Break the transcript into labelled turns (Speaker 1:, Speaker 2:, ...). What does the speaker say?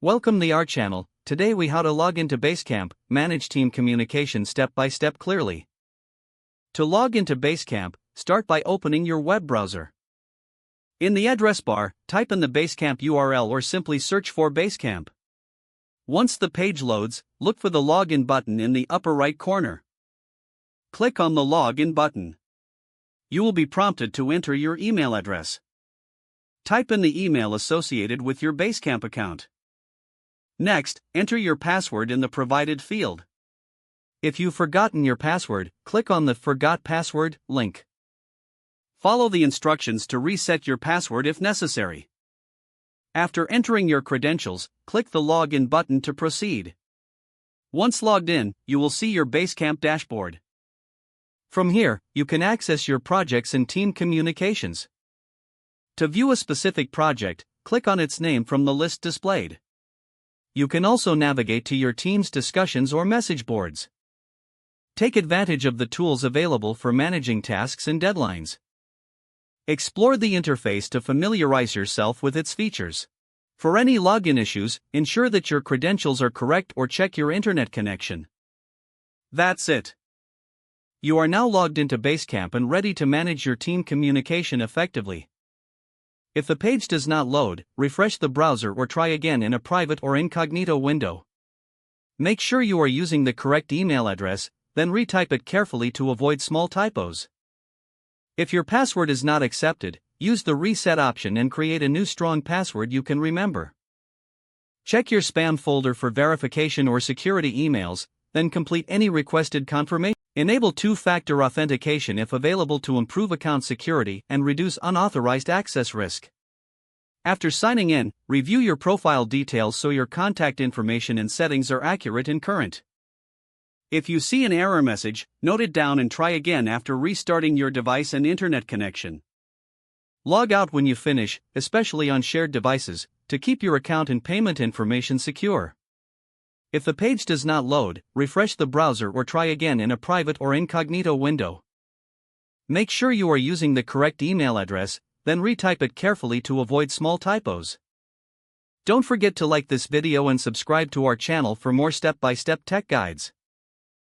Speaker 1: Welcome to our channel. Today we how to log into Basecamp, manage team communication step by step clearly. To log into Basecamp, start by opening your web browser. In the address bar, type in the Basecamp URL or simply search for Basecamp. Once the page loads, look for the login button in the upper right corner. Click on the login button. You will be prompted to enter your email address. Type in the email associated with your Basecamp account. Next, enter your password in the provided field. If you've forgotten your password, click on the Forgot Password link. Follow the instructions to reset your password if necessary. After entering your credentials, click the Login button to proceed. Once logged in, you will see your Basecamp dashboard. From here, you can access your projects and team communications. To view a specific project, click on its name from the list displayed. You can also navigate to your team's discussions or message boards. Take advantage of the tools available for managing tasks and deadlines. Explore the interface to familiarize yourself with its features. For any login issues, ensure that your credentials are correct or check your internet connection. That's it. You are now logged into Basecamp and ready to manage your team communication effectively. If the page does not load, refresh the browser or try again in a private or incognito window. Make sure you are using the correct email address, then retype it carefully to avoid small typos. If your password is not accepted, use the reset option and create a new strong password you can remember. Check your spam folder for verification or security emails, then complete any requested confirmation. Enable two-factor authentication if available to improve account security and reduce unauthorized access risk. After signing in, review your profile details so your contact information and settings are accurate and current. If you see an error message, note it down and try again after restarting your device and internet connection. Log out when you finish, especially on shared devices, to keep your account and payment information secure. If the page does not load, refresh the browser or try again in a private or incognito window. Make sure you are using the correct email address, then retype it carefully to avoid small typos. Don't forget to like this video and subscribe to our channel for more step-by-step tech guides.